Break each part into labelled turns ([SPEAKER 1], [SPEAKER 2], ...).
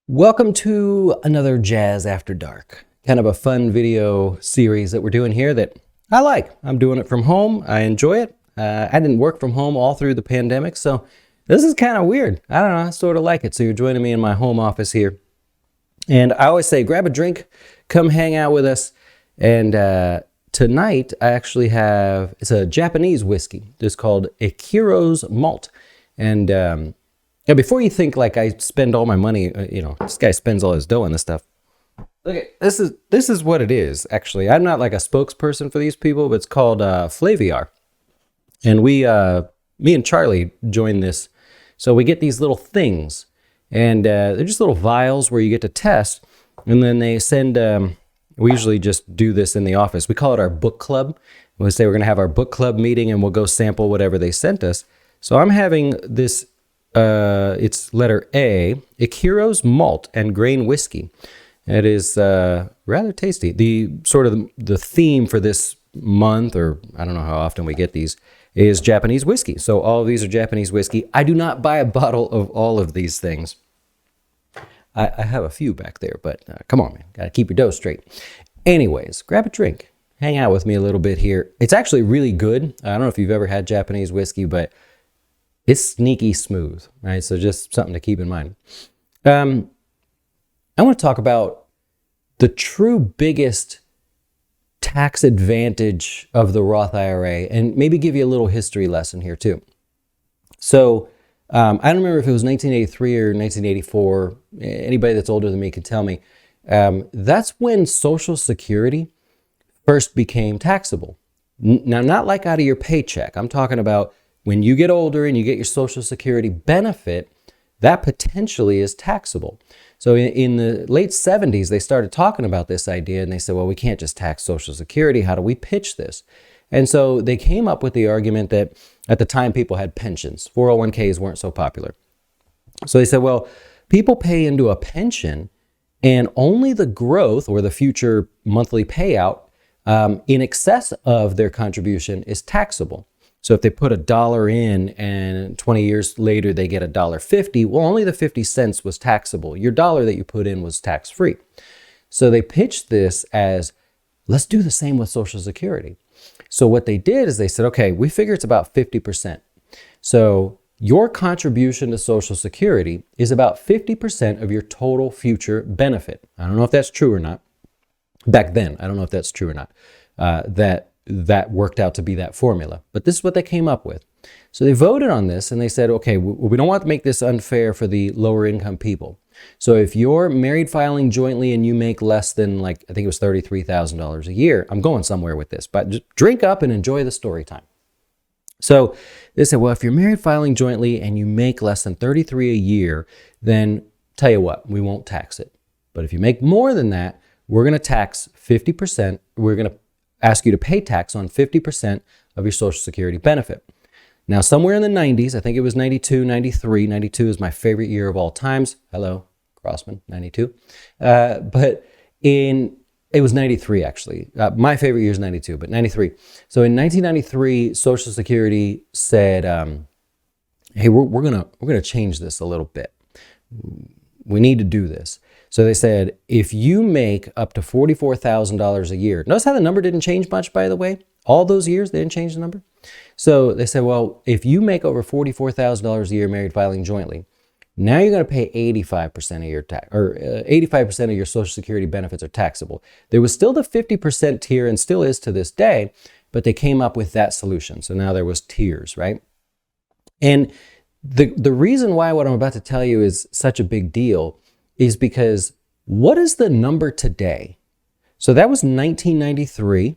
[SPEAKER 1] Welcome to another Jazz After Dark. Kind of a fun video series that we're doing here that I like. I'm doing it from home. I enjoy it. I didn't work from home all through the pandemic, so this is kind of weird. I don't know, I sort of like it. So you're joining me in my home office here. And I always say, grab a drink, come hang out with us. And tonight I actually have, it's a Japanese whiskey. It's called Ichiro's Malt. And yeah, before you think like I spend all my money, this guy spends all his dough on this stuff. Look at this is what it is. Actually, I'm not like a spokesperson for these people, but it's called Flaviar, and me and Charlie joined this. So we get these little things, and they're just little vials where you get to test, and then they send. We usually just do this in the office. We call it our book club. We say we're going to have our book club meeting, and we'll go sample whatever they sent us. So I'm having this. It's letter A, Ichiro's Malt and Grain Whiskey. It is rather tasty. The theme for this month, or I don't know how often we get these, is Japanese whiskey. So all of these are Japanese whiskey. I do not buy a bottle of all of these things. I have a few back there, but come on, man. Got to keep your dough straight. Anyways, grab a drink. Hang out with me a little bit here. It's actually really good. I don't know if you've ever had Japanese whiskey, but it's sneaky smooth, right? So just something to keep in mind. I want to talk about the true biggest tax advantage of the Roth IRA and maybe give you a little history lesson here too. So I don't remember if it was 1983 or 1984. Anybody that's older than me can tell me. That's when Social Security first became taxable. Now, not like out of your paycheck. I'm talking about when you get older and you get your Social Security benefit, that potentially is taxable. So in the late 70s, they started talking about this idea and they said, well, we can't just tax Social Security. How do we pitch this? And so they came up with the argument that at the time people had pensions. 401ks weren't so popular. So they said, well, people pay into a pension and only the growth or the future monthly payout in excess of their contribution is taxable. So if they put $1 in and 20 years later they get $1.50, well, only the 50 cents was taxable. Your dollar that you put in was tax-free. So they pitched this as, let's do the same with Social Security. So what they did is they said, okay, we figure it's about 50%. So your contribution to Social Security is about 50% of your total future benefit. I don't know if that's true or not. Back then, I don't know if that's true or not. That worked out to be that formula. But this is what they came up with. So they voted on this and they said, okay, we don't want to make this unfair for the lower income people. So if you're married filing jointly and you make less than I think it was $33,000 a year, I'm going somewhere with this, but just drink up and enjoy the story time. So they said, well, if you're married filing jointly and you make less than $33,000 a year, then tell you what, we won't tax it. But if you make more than that, we're going to tax 50%. We're going to ask you to pay tax on 50% of your Social Security benefit. Now, somewhere in the 90s, I think it was 92, 93. 92 is my favorite year of all times. Hello, Crossman, 92. But it was 93, actually. My favorite year is 92, but 93. So in 1993, Social Security said, hey, we're gonna change this a little bit. We need to do this. So they said, if you make up to $44,000 a year, notice how the number didn't change much, by the way? All those years, they didn't change the number. So they said, well, if you make over $44,000 a year married filing jointly, now you're going to pay 85% of your tax, or 85% of your Social Security benefits are taxable. There was still the 50% tier and still is to this day, but they came up with that solution. So now there was tiers, right? And the reason why what I'm about to tell you is such a big deal is because what is the number today? So that was 1993.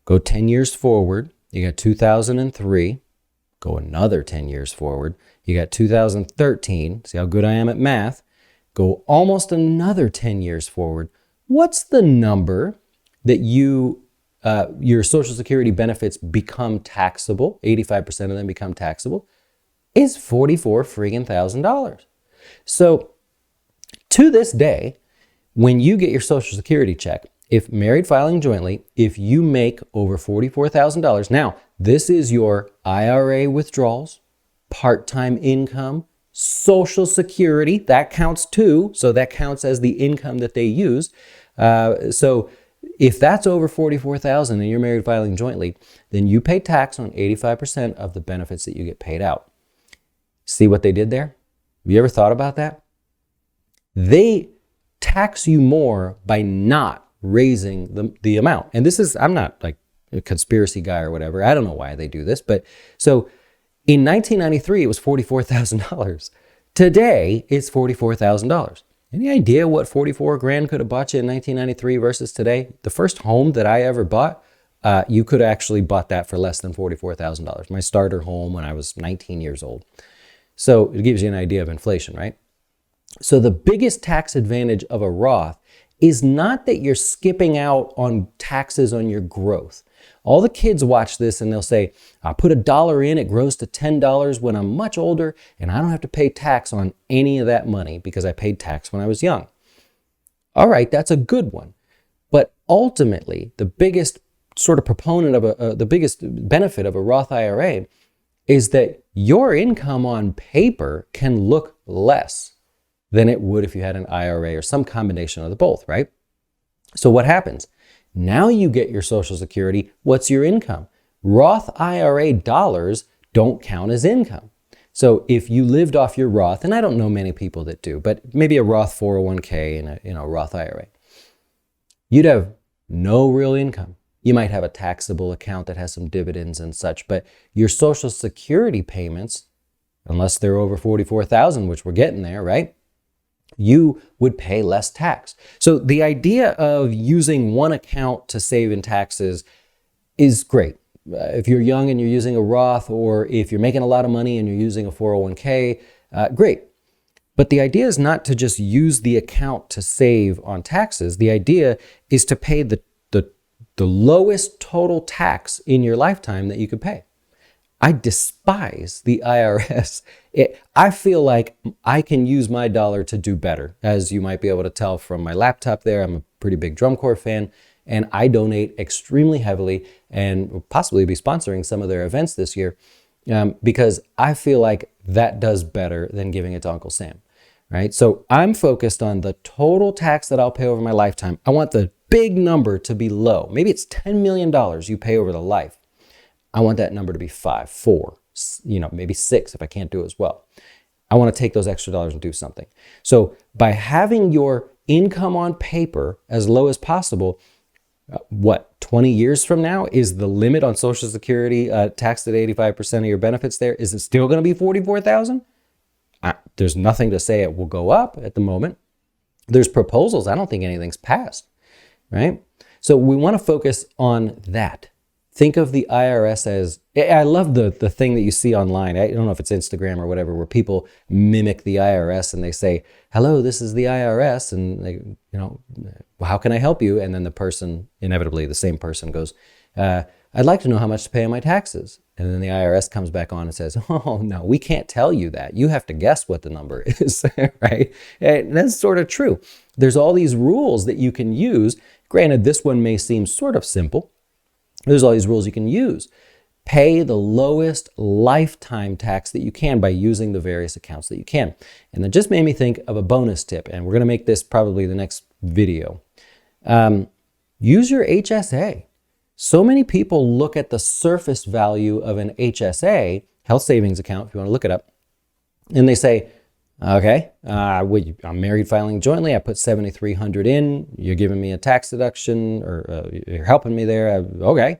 [SPEAKER 1] Go 10 years forward. You got 2003. Go another 10 years forward. You got 2013. See how good I am at math. Go almost another 10 years forward. What's the number that your Social Security benefits become taxable? 85% of them become taxable. Is $44,000. So to this day, when you get your Social Security check, if married filing jointly, if you make over $44,000, now this is your IRA withdrawals, part-time income, Social Security, that counts too. So that counts as the income that they use. So if that's over $44,000 and you're married filing jointly, then you pay tax on 85% of the benefits that you get paid out. See what they did there? Have you ever thought about that? They tax you more by not raising the amount. And this is, I'm not like a conspiracy guy or whatever. I don't know why they do this, but so in 1993, it was $44,000. Today, it's $44,000. Any idea what 44 grand could have bought you in 1993 versus today? The first home that I ever bought, you could have actually bought that for less than $44,000. My starter home when I was 19 years old. So it gives you an idea of inflation, right? So the biggest tax advantage of a Roth is not that you're skipping out on taxes on your growth. All the kids watch this and they'll say, I put $1 in, it grows to $10 when I'm much older, and I don't have to pay tax on any of that money because I paid tax when I was young. All right, that's a good one. But ultimately, the biggest sort of proponent of the biggest benefit of a Roth IRA is that your income on paper can look less than it would if you had an IRA or some combination of the both, right? So what happens? Now you get your Social Security. What's your income? Roth IRA dollars don't count as income. So if you lived off your Roth, and I don't know many people that do, but maybe a Roth 401k and a Roth IRA, you'd have no real income. You might have a taxable account that has some dividends and such, but your Social Security payments, unless they're over 44,000, which we're getting there, right? You would pay less tax. So the idea of using one account to save in taxes is great. If you're young and you're using a Roth, or if you're making a lot of money and you're using a 401k, great. But the idea is not to just use the account to save on taxes. The idea is to pay the lowest total tax in your lifetime that you could pay. I despise the IRS. I feel like I can use my dollar to do better. As you might be able to tell from my laptop there, I'm a pretty big drum corps fan, and I donate extremely heavily and will possibly be sponsoring some of their events this year because I feel like that does better than giving it to Uncle Sam, right? So I'm focused on the total tax that I'll pay over my lifetime. I want the big number to be low. Maybe it's $10 million you pay over the life. I want that number to be 5, 4, maybe 6 if I can't do it as well. I want to take those extra dollars and do something. So by having your income on paper as low as possible, 20 years from now is the limit on Social Security taxed at 85% of your benefits there? Is it still going to be 44,000? There's nothing to say it will go up at the moment. There's proposals. I don't think anything's passed, right? So we want to focus on that. Think of the IRS as, I love the thing that you see online. I don't know if it's Instagram or whatever, where people mimic the IRS and they say, hello, this is the IRS. And they, well, how can I help you? And then the person, inevitably the same person goes, I'd like to know how much to pay on my taxes. And then the IRS comes back on and says, oh no, we can't tell you that. You have to guess what the number is, right? And that's sort of true. There's all these rules that you can use. Granted, this one may seem sort of simple. There's all these rules you can use. Pay the lowest lifetime tax that you can by using the various accounts that you can. And that just made me think of a bonus tip, and we're going to make this probably the next video. Use your HSA. So many people look at the surface value of an HSA, health savings account, if you want to look it up, and they say, okay, I'm married filing jointly. I put $7,300 in. You're giving me a tax deduction, or you're helping me there. Okay,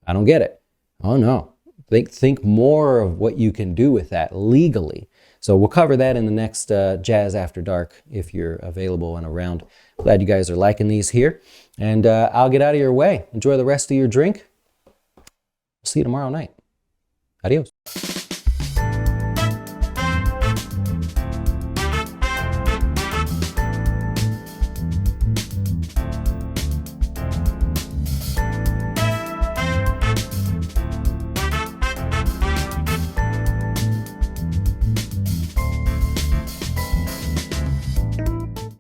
[SPEAKER 1] I don't get it. Oh no, think more of what you can do with that legally. So we'll cover that in the next Jazz After Dark if you're available and around. Glad you guys are liking these here, and I'll get out of your way. Enjoy the rest of your drink. See you tomorrow night. Adios.